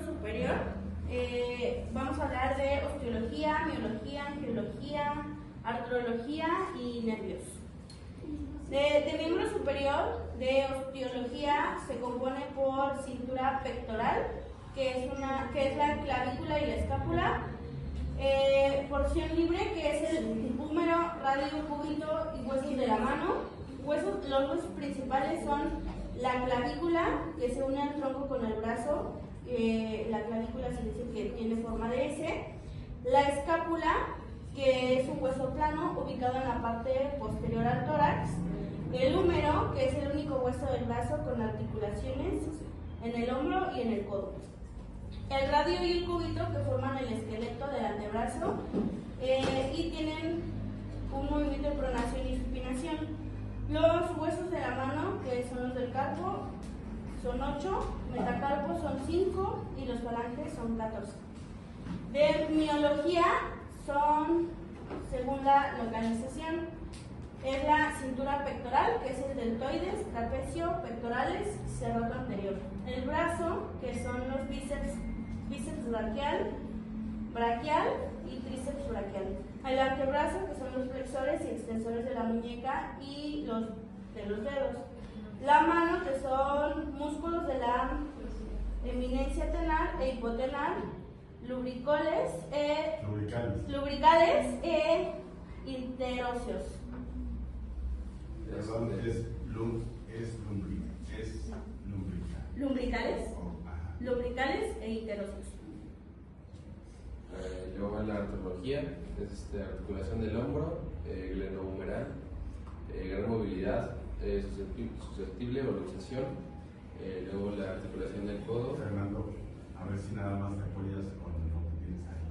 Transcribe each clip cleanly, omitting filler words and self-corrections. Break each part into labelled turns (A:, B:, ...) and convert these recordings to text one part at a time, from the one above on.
A: superior vamos a hablar de osteología, miología, angiología, artrología y nervios. De miembro superior de osteología se compone por cintura pectoral, que es la clavícula y la escápula, porción libre, que es el húmero, radio, cúbito y huesos de la mano. Los huesos principales son la clavícula, que se une al tronco con el brazo. La clavícula se dice que tiene forma de S. La escápula, que es un hueso plano ubicado en la parte posterior al tórax. El húmero, que es el único hueso del brazo con articulaciones en el hombro y en el codo. El radio y el cúbito, que forman el esqueleto del antebrazo y tienen un movimiento de pronación y supinación. Los huesos de la mano, que son los del carpo, son 8, metacarpos son 5 y los falanges son 14. De miología son, según la localización, es la cintura pectoral, que es el deltoides, trapecio, pectorales, serrato anterior. El brazo, que son los bíceps braquial y tríceps braquial. El antebrazo, que son los flexores y extensores de la muñeca y de los dedos. La mano, que son músculos de la eminencia tenar e hipotenar, lubricales e interóseos.
B: Perdón, es
A: lumbricales, lumbricales e interóseos.
C: Luego la artrología, es articulación del hombro, glenohumeral, gran movilidad, susceptible o luxación. Luego la articulación del codo.
B: Fernando, a ver si nada más te apoyas con lo que tienes ahí.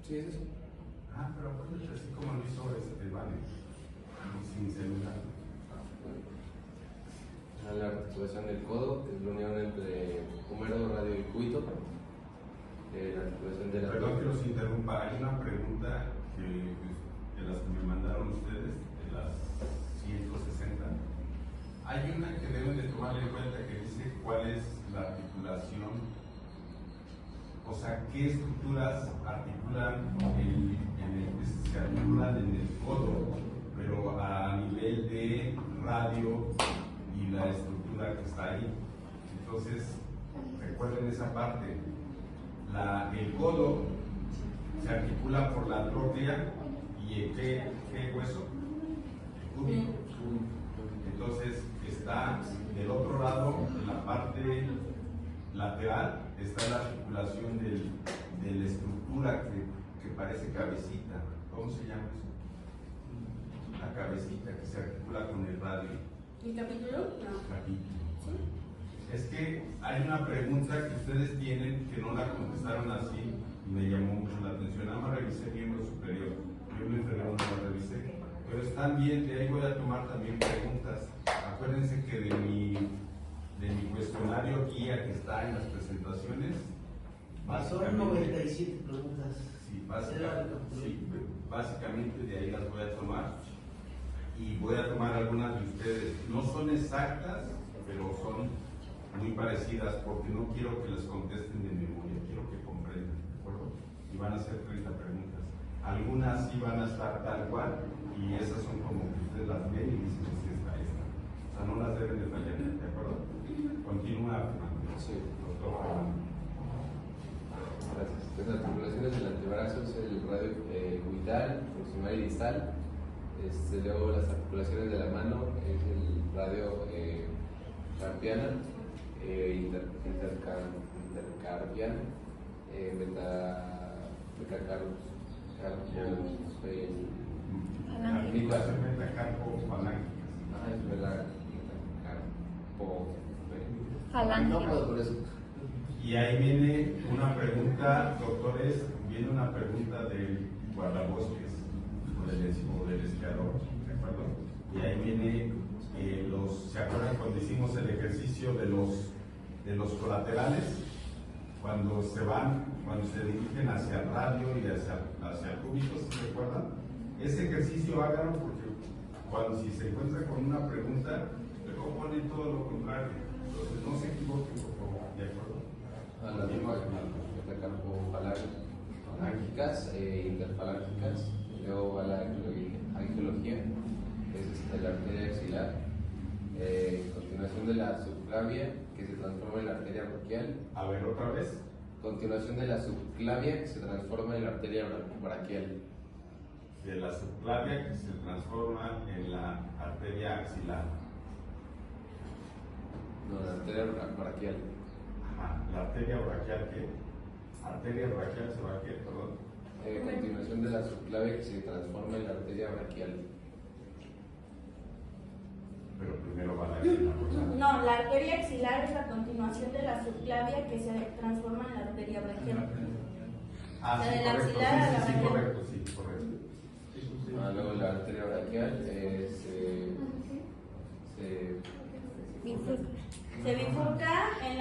C: Sí, es eso.
B: Pero apóyate así como lo hizo Vale, sin celular.
C: La articulación del codo es la unión entre húmero, radio y cúbito. La articulación de la...
B: Perdón que los interrumpa, hay una pregunta de las que me mandaron ustedes, de las 160. Hay una que deben de tomar en cuenta que dice cuál es la articulación, o sea, qué estructuras articulan se articulan en el codo, pero a nivel de radio y la estructura que está ahí. Entonces, recuerden esa parte. El codo se articula por la tróclea y ¿qué hueso? El cúbito. Entonces está del otro lado, en la parte lateral, está la articulación de la estructura que parece cabecita. ¿Cómo se llama eso? La cabecita que se articula con el radio.
A: ¿El capítulo? No.
B: Capítulo. Es que hay una pregunta que ustedes tienen que no la contestaron así y me llamó mucho la atención. Nada más revisé miembro superior. Miembro inferior no la revisé. Pero están bien, de ahí voy a tomar también preguntas. Acuérdense que de mi cuestionario guía que está en las presentaciones.
D: Son 97 preguntas.
B: Sí, básicamente de ahí las voy a tomar. Y voy a tomar algunas de ustedes. No son exactas, pero son muy parecidas porque no quiero que les contesten de memoria, quiero que comprendan, ¿de acuerdo? Y van a ser 30 preguntas. Algunas sí van a estar tal cual y esas son como que ustedes las ven y dicen que sí está esta. O sea, no las deben de fallar, ¿de acuerdo? Continúa, Fernando.
C: Sí.
B: Doctor Fernando.
C: Gracias. Las articulaciones del antebrazo es el radio cubital, proximal y distal. Luego las articulaciones de la mano es el radio carpiana, intercarpiana, metacarpos,
B: Metacarpo
C: no puedo por eso.
B: Y ahí viene una pregunta, doctores, viene una pregunta del guardabosques o del esquiador, ¿de acuerdo? Y ahí viene ¿se acuerdan cuando hicimos el ejercicio de los colaterales? Cuando se dirigen hacia el radio y hacia el cúbito, ¿se recuerdan? Ese ejercicio háganlo porque si se encuentra con una pregunta, luego ponen todo lo contrario. Entonces no se equivoquen, por favor, ¿de acuerdo?
C: Las metacarpofalángicas e interfalángicas. Luego va la angiología, que es la arteria axilar. Continuación de la subclavia, que se transforma en la arteria braquial.
B: A ver, otra vez.
C: Continuación de la subclavia, que se transforma en la arteria braquial.
B: De la subclavia, que se transforma en la arteria axilar.
C: No, la arteria braquial.
B: Ajá, la arteria braquial, ¿qué? Arteria braquial se va a qué, perdón.
C: Continuación de la subclavia, que se transforma en la arteria braquial.
B: Pero primero va la axilar, ¿verdad?
A: No, la arteria axilar es la continuación de la subclavia que se transforma en la arteria braquial.
B: Ah,
A: La
B: sí,
A: de la
B: correcto,
A: axilar a la
B: sí,
A: braquial.
B: correcto, sí, correcto.
C: Luego la arteria braquial
A: Se bifurca en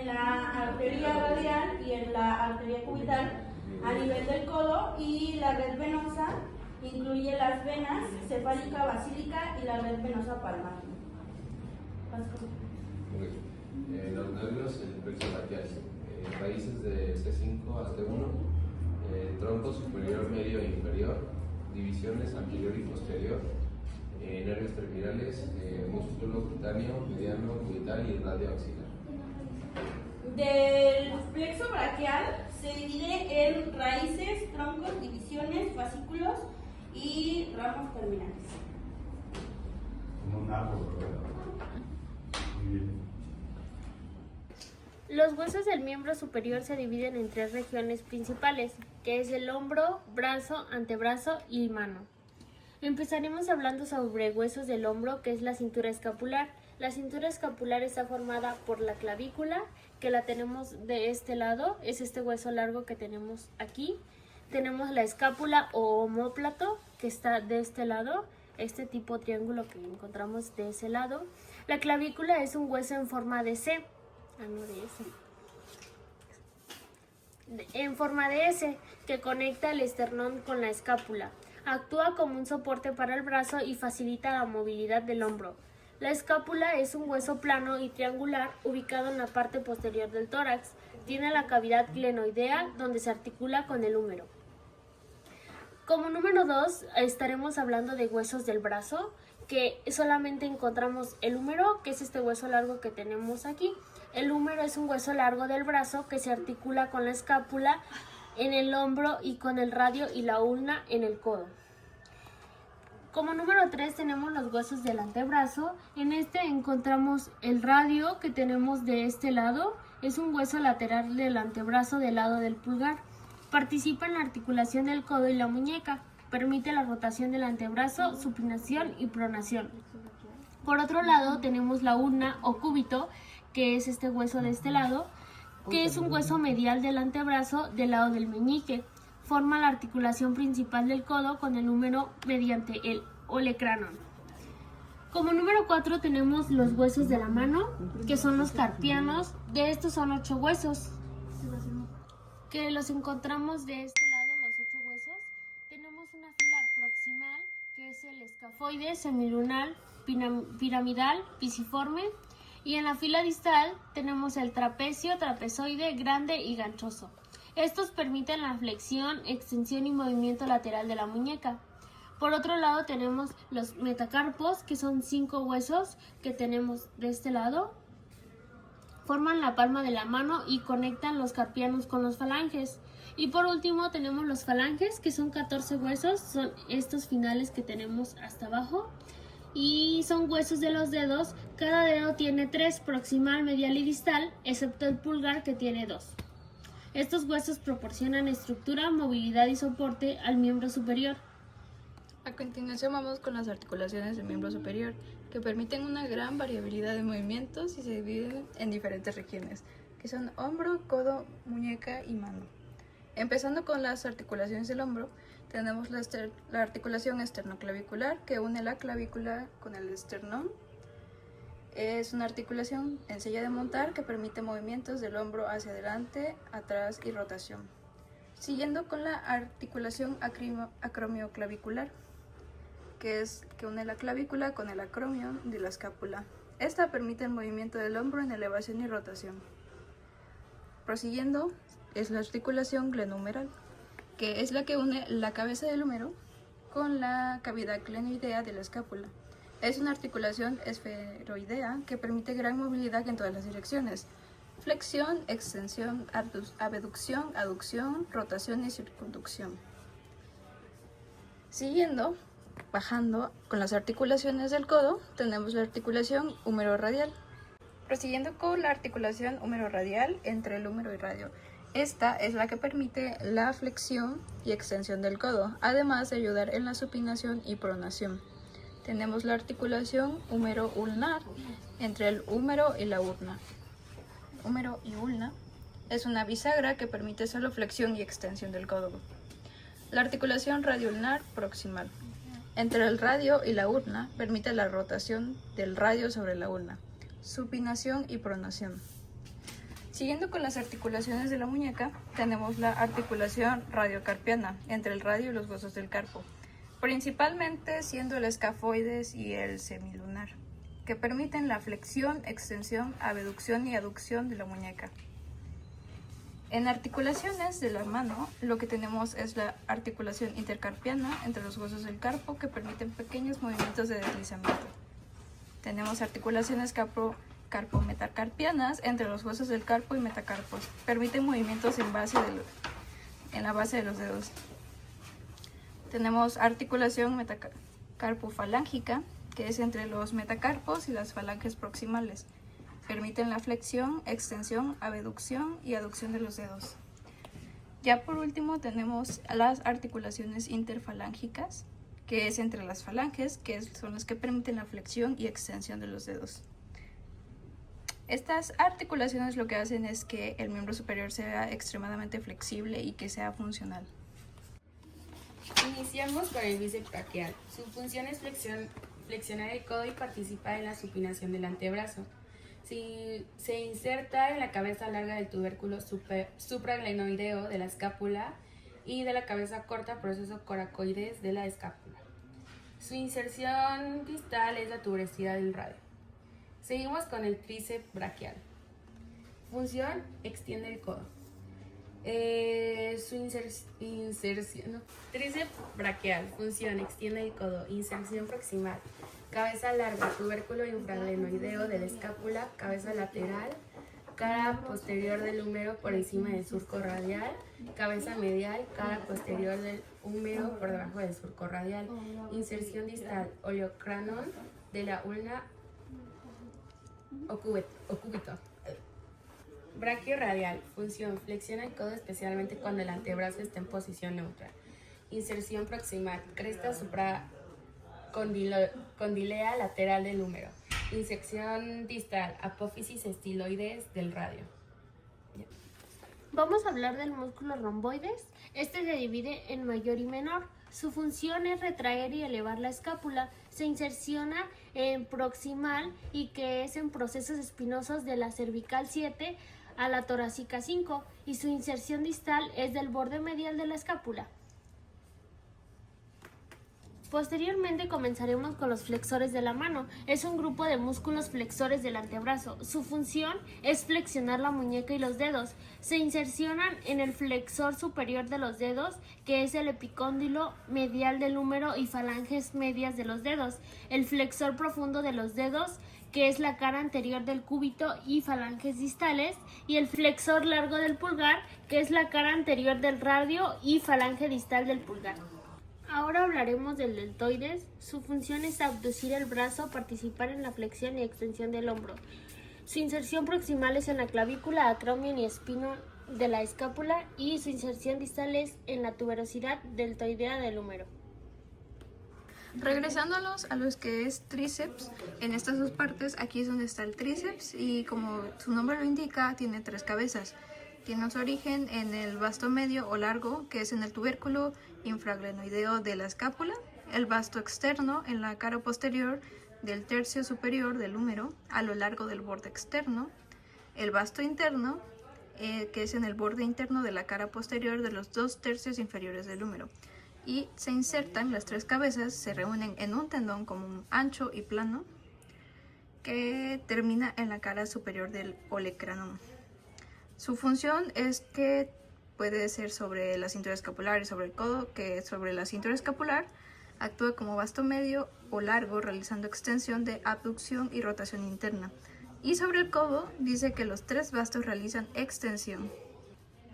A: la arteria radial y en la arteria cubital a nivel del codo, y la red venosa incluye las venas cefálica basílica y la red venosa palmar.
C: los nervios, el plexo braquial, raíces de C5 a C1, tronco superior, medio e inferior, divisiones anterior y posterior, nervios terminales, músculo cutáneo, mediano, cubital y radio axilar.
A: Del plexo braquial se divide en raíces, troncos, divisiones, fascículos y ramos terminales.
B: Como un árbol, ¿verdad? Muy bien.
E: Los huesos del miembro superior se dividen en 3 regiones principales, que es el hombro, brazo, antebrazo y mano. Empezaremos hablando sobre huesos del hombro, que es la cintura escapular. La cintura escapular está formada por la clavícula, que la tenemos de este lado, es este hueso largo que tenemos aquí. Tenemos la escápula o omóplato, que está de este lado, este tipo triángulo que encontramos de ese lado. La clavícula es un hueso en forma de C. En forma de S, que conecta el esternón con la escápula. Actúa como un soporte para el brazo y facilita la movilidad del hombro. La escápula es un hueso plano y triangular ubicado en la parte posterior del tórax. Tiene la cavidad glenoidea donde se articula con el húmero. Como número 2 estaremos hablando de huesos del brazo, que solamente encontramos el húmero, que es este hueso largo que tenemos aquí. El húmero es un hueso largo del brazo que se articula con la escápula en el hombro y con el radio y la ulna en el codo. Como número 3 tenemos los huesos del antebrazo. En este encontramos el radio que tenemos de este lado. Es un hueso lateral del antebrazo del lado del pulgar. Participa en la articulación del codo y la muñeca. Permite la rotación del antebrazo, supinación y pronación. Por otro lado tenemos la ulna o cúbito, que es este hueso de este lado, que es un hueso medial del antebrazo del lado del meñique. Forma la articulación principal del codo con el húmero mediante el olecranon. Como número 4 tenemos los huesos de la mano, que son los carpianos. De estos son 8 huesos, que los encontramos de este lado, los 8 huesos. Tenemos una fila proximal, que es el escafoide, semilunar, piramidal, pisiforme. Y en la fila distal tenemos el trapecio, trapezoide, grande y ganchoso. Estos permiten la flexión, extensión y movimiento lateral de la muñeca. Por otro lado tenemos los metacarpos, que son 5 huesos que tenemos de este lado. Forman la palma de la mano y conectan los carpianos con los falanges. Y por último tenemos los falanges, que son 14 huesos, son estos finales que tenemos hasta abajo. Y son huesos de los dedos. Cada dedo tiene 3, proximal, medial y distal, excepto el pulgar, que tiene 2. Estos huesos proporcionan estructura, movilidad y soporte al miembro superior.
F: A continuación vamos con las articulaciones del miembro superior, que permiten una gran variabilidad de movimientos y se dividen en diferentes regiones, que son hombro, codo, muñeca y mano. Empezando con las articulaciones del hombro, tenemos la articulación esternoclavicular, que une la clavícula con el esternón. Es una articulación sencilla de montar que permite movimientos del hombro hacia adelante, atrás y rotación. Siguiendo con la articulación acromioclavicular, que une la clavícula con el acromio de la escápula. Esta permite el movimiento del hombro en elevación y rotación. Prosiguiendo es la articulación glenohumeral, que es la que une la cabeza del húmero con la cavidad glenoidea de la escápula. Es una articulación esferoidea que permite gran movilidad en todas las direcciones: flexión, extensión, abducción, aducción, rotación y circunducción. Siguiendo, bajando con las articulaciones del codo, tenemos la articulación húmero-radial. Prosiguiendo con la articulación húmero-radial entre el húmero y radio. Esta es la que permite la flexión y extensión del codo, además de ayudar en la supinación y pronación. Tenemos la articulación húmero-ulnar entre el húmero y la urna. Húmero y ulna es una bisagra que permite solo flexión y extensión del codo. La articulación radioulnar proximal entre el radio y la urna permite la rotación del radio sobre la ulna, supinación y pronación. Siguiendo con las articulaciones de la muñeca, tenemos la articulación radiocarpiana entre el radio y los huesos del carpo, principalmente siendo el escafoides y el semilunar, que permiten la flexión, extensión, abducción y aducción de la muñeca. En articulaciones de la mano, lo que tenemos es la articulación intercarpiana entre los huesos del carpo, que permiten pequeños movimientos de deslizamiento. Tenemos articulaciones carpo-metacarpianas entre los huesos del carpo y metacarpos. Permiten movimientos en la base de los dedos. Tenemos articulación metacarpofalángica, que es entre los metacarpos y las falanges proximales. Permiten la flexión, extensión, abducción y aducción de los dedos. Ya por último tenemos las articulaciones interfalángicas, que es entre las falanges, que son las que permiten la flexión y extensión de los dedos. Estas articulaciones lo que hacen es que el miembro superior sea extremadamente flexible y que sea funcional.
A: Iniciamos con el bíceps braquial. Su función es flexionar el codo y participar en la supinación del antebrazo. Se inserta en la cabeza larga del tubérculo supraglenoideo de la escápula y de la cabeza corta proceso coracoides de la escápula. Su inserción distal es la tuberosidad del radio. Seguimos con el tríceps braquial. Función: extiende el codo. Tríceps braquial. Función: extiende el codo. Inserción proximal. Cabeza larga, tubérculo infraglenoideo de la escápula, cabeza lateral, cara posterior del húmero por encima del surco radial, cabeza medial, cara posterior del húmero por debajo del surco radial. Inserción distal: oleocranón de la ulna o cúbito. Braquio radial. Función: flexiona el codo especialmente cuando el antebrazo está en posición neutra. Inserción proximal: cresta supracondilea lateral del húmero. Inserción distal: apófisis estiloides del radio.
E: Vamos a hablar del músculo romboides. Este se divide en mayor y menor. Su función es retraer y elevar la escápula. Se inserciona en proximal y que es en procesos espinosos de la cervical 7 a la torácica 5, y su inserción distal es del borde medial de la escápula. Posteriormente comenzaremos con los flexores de la mano. Es un grupo de músculos flexores del antebrazo. Su función es flexionar la muñeca y los dedos. Se insercionan en el flexor superior de los dedos, que es el epicóndilo medial del húmero y falanges medias de los dedos. El flexor profundo de los dedos, que es la cara anterior del cúbito y falanges distales. Y el flexor largo del pulgar, que es la cara anterior del radio y falange distal del pulgar. Ahora hablaremos del deltoides. Su función es abducir el brazo, participar en la flexión y extensión del hombro. Su inserción proximal es en la clavícula, acromion y espino de la escápula, y su inserción distal es en la tuberosidad deltoidea del húmero.
F: Regresándonos a los que es tríceps, en estas dos partes, aquí es donde está el tríceps y como su nombre lo indica, tiene tres cabezas. Tiene su origen en el vasto medio o largo, que es en el tubérculo infraglenoideo de la escápula, el vasto externo en la cara posterior del tercio superior del húmero a lo largo del borde externo, el vasto interno, que es en el borde interno de la cara posterior de los 2 tercios inferiores del húmero, y se insertan las tres cabezas, se reúnen en un tendón común ancho y plano que termina en la cara superior del olecranon. Su función es que puede ser sobre la cintura escapular y sobre el codo, que sobre la cintura escapular actúa como vasto medio o largo, realizando extensión de abducción y rotación interna. Y sobre el codo dice que los tres bastos realizan extensión.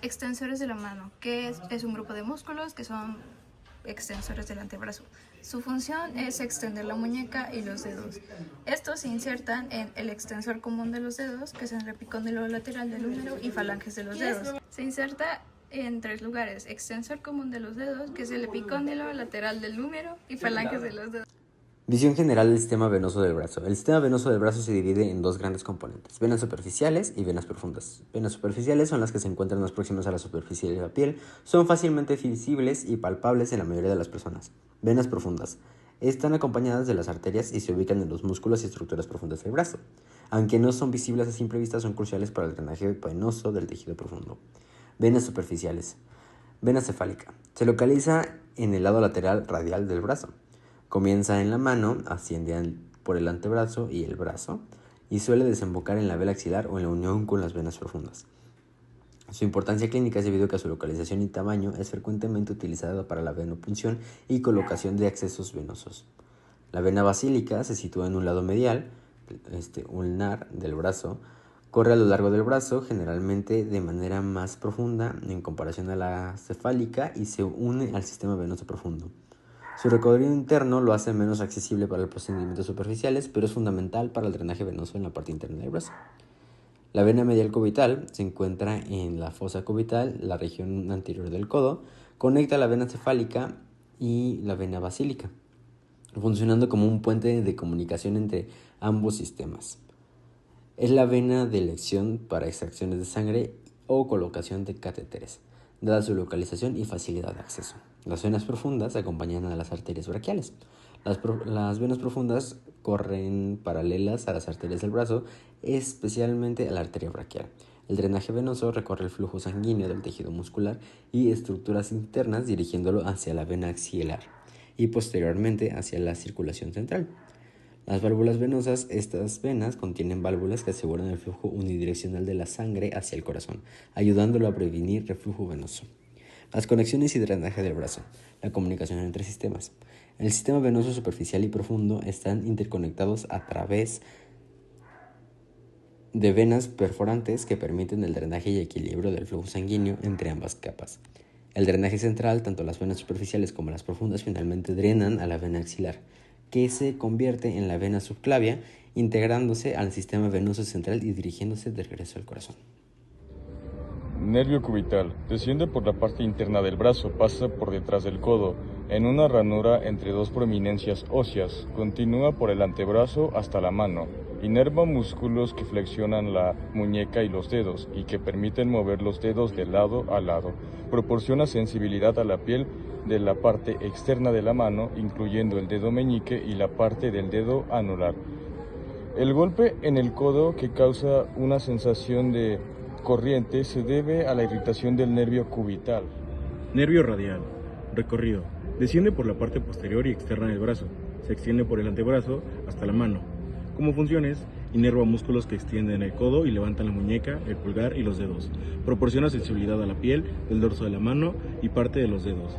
F: Extensores de la mano, que es un grupo de músculos que son extensores del antebrazo. Su función es extender la muñeca y los dedos. Estos se insertan en el extensor común de los dedos, que es en el epicóndilo lateral del húmero y falanges de los dedos. Se inserta en 3 lugares: extensor común de los dedos, que es el epicóndilo lateral del húmero y falanges de los dedos.
G: Visión general del sistema venoso del brazo. El sistema venoso del brazo se divide en 2 grandes componentes: venas superficiales y venas profundas. Venas superficiales son las que se encuentran más próximas a la superficie de la piel, son fácilmente visibles y palpables en la mayoría de las personas. Venas profundas están acompañadas de las arterias y se ubican en los músculos y estructuras profundas del brazo. Aunque no son visibles a simple vista, son cruciales para el drenaje venoso del tejido profundo. Venas superficiales. Vena cefálica. Se localiza en el lado lateral radial del brazo. Comienza en la mano, asciende por el antebrazo y el brazo, y suele desembocar en la vena axilar o en la unión con las venas profundas. Su importancia clínica es debido a que su localización y tamaño es frecuentemente utilizada para la venopunción y colocación de accesos venosos. La vena basílica se sitúa en un lado medial, ulnar del brazo, corre a lo largo del brazo, generalmente de manera más profunda en comparación a la cefálica, y se une al sistema venoso profundo. Su recorrido interno lo hace menos accesible para los procedimientos superficiales, pero es fundamental para el drenaje venoso en la parte interna del brazo. La vena medial cubital se encuentra en la fosa cubital, la región anterior del codo, conecta la vena cefálica y la vena basílica, funcionando como un puente de comunicación entre ambos sistemas. Es la vena de elección para extracciones de sangre o colocación de catéteres, dada su localización y facilidad de acceso. Las venas profundas acompañan a las arterias braquiales. Las venas profundas corren paralelas a las arterias del brazo, especialmente a la arteria braquial. El drenaje venoso recorre el flujo sanguíneo del tejido muscular y estructuras internas, dirigiéndolo hacia la vena axilar y posteriormente hacia la circulación central. Las válvulas venosas. Estas venas contienen válvulas que aseguran el flujo unidireccional de la sangre hacia el corazón, ayudándolo a prevenir reflujo venoso. Las conexiones y drenaje del brazo. La comunicación entre sistemas. El sistema venoso superficial y profundo están interconectados a través de venas perforantes que permiten el drenaje y equilibrio del flujo sanguíneo entre ambas capas. El drenaje central, tanto las venas superficiales como las profundas, finalmente drenan a la vena axilar, que se convierte en la vena subclavia, integrándose al sistema venoso central y dirigiéndose de regreso al corazón.
H: Nervio cubital. Desciende por la parte interna del brazo, pasa por detrás del codo, en una ranura entre 2 prominencias óseas, continúa por el antebrazo hasta la mano, inerva músculos que flexionan la muñeca y los dedos y que permiten mover los dedos de lado a lado. Proporciona sensibilidad a la piel de la parte externa de la mano, incluyendo el dedo meñique y la parte del dedo anular. El golpe en el codo, que causa una sensación de corriente, se debe a la irritación del nervio cubital.
I: Nervio radial. Recorrido. Desciende por la parte posterior y externa del brazo. Se extiende por el antebrazo hasta la mano. Como funciones, inerva músculos que extienden el codo y levantan la muñeca, el pulgar y los dedos. Proporciona sensibilidad a la piel del dorso de la mano y parte de los dedos.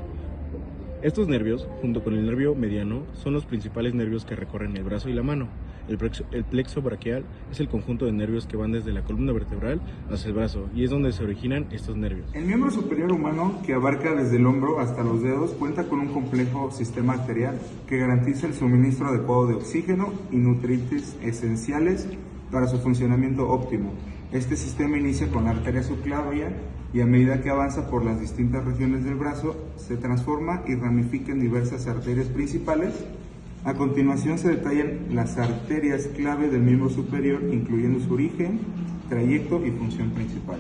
I: Estos nervios, junto con el nervio mediano, son los principales nervios que recorren el brazo y la mano. El plexo braquial es el conjunto de nervios que van desde la columna vertebral hacia el brazo, y es donde se originan estos nervios.
J: El miembro superior humano, que abarca desde el hombro hasta los dedos, cuenta con un complejo sistema arterial que garantiza el suministro adecuado de oxígeno y nutrientes esenciales para su funcionamiento óptimo. Este sistema inicia con la arteria subclavia y a medida que avanza por las distintas regiones del brazo, se transforma y ramifica en diversas arterias principales. A continuación se detallan las arterias clave del miembro superior, incluyendo su origen, trayecto y función principal.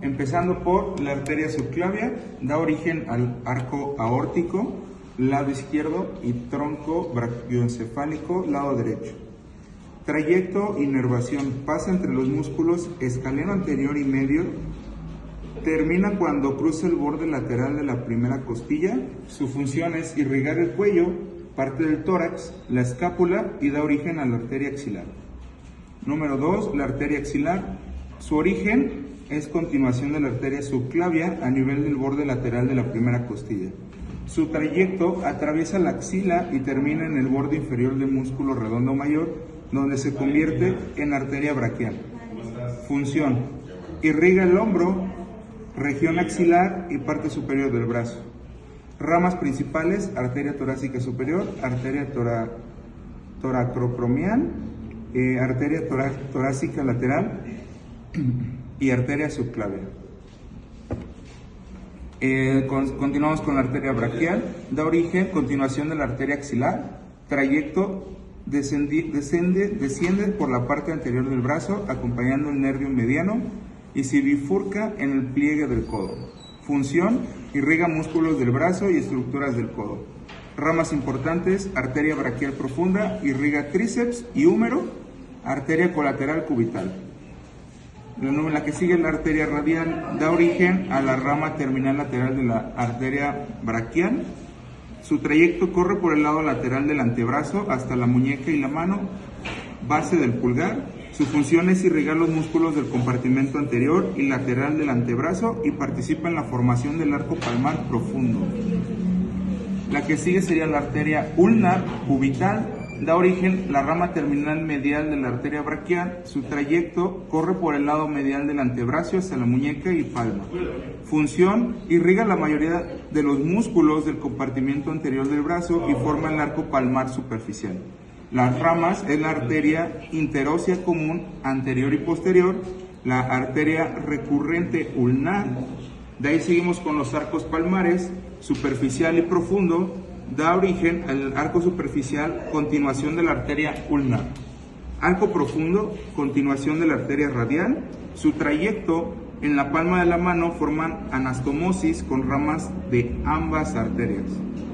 J: Empezando por la arteria subclavia, da origen al arco aórtico, lado izquierdo, y tronco brachioencefálico, lado derecho. Trayecto, inervación, pasa entre los músculos escaleno anterior y medio. Termina cuando cruza el borde lateral de la primera costilla. Su función es irrigar el cuello, parte del tórax, la escápula y da origen a la arteria axilar. Número 2, la arteria axilar Su origen es continuación de la arteria subclavia a nivel del borde lateral de la primera costilla. Su trayecto atraviesa la axila y termina en el borde inferior del músculo redondo mayor, donde se convierte en arteria braquial. Función: irriga el hombro, región axilar y parte superior del brazo. Ramas principales: arteria torácica superior, arteria toracromial, arteria torácica lateral y arteria subclavia. Continuamos con la arteria braquial. Da origen, continuación de la arteria axilar. Trayecto: desciende por la parte anterior del brazo, acompañando el nervio mediano, y se bifurca en el pliegue del codo. Función: irriga músculos del brazo y estructuras del codo. Ramas importantes: arteria braquial profunda, irriga tríceps y húmero, arteria colateral cubital. La que sigue, la arteria radial, da origen a la rama terminal lateral de la arteria braquial. Su trayecto corre por el lado lateral del antebrazo hasta la muñeca y la mano, base del pulgar. Su función es irrigar los músculos del compartimento anterior y lateral del antebrazo y participa en la formación del arco palmar profundo. La que sigue sería la arteria ulnar cubital. Da origen la rama terminal medial de la arteria braquial. Su trayecto corre por el lado medial del antebrazo hasta la muñeca y palma. Función: irriga la mayoría de los músculos del compartimento anterior del brazo y forma el arco palmar superficial. Las ramas es la arteria interósea común anterior y posterior, la arteria recurrente ulnar. De ahí seguimos con los arcos palmares, superficial y profundo. Da origen al arco superficial, continuación de la arteria ulnar. Arco profundo, continuación de la arteria radial. Su trayecto en la palma de la mano forman anastomosis con ramas de ambas arterias.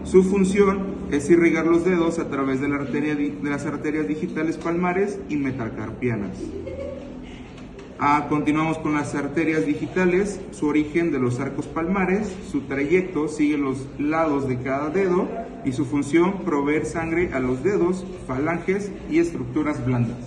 J: Su función es irrigar los dedos a través de las arterias digitales palmares y metacarpianas. Continuamos con las arterias digitales. Su origen de los arcos palmares. Su trayecto sigue los lados de cada dedo y su función proveer sangre a los dedos, falanges y estructuras blandas.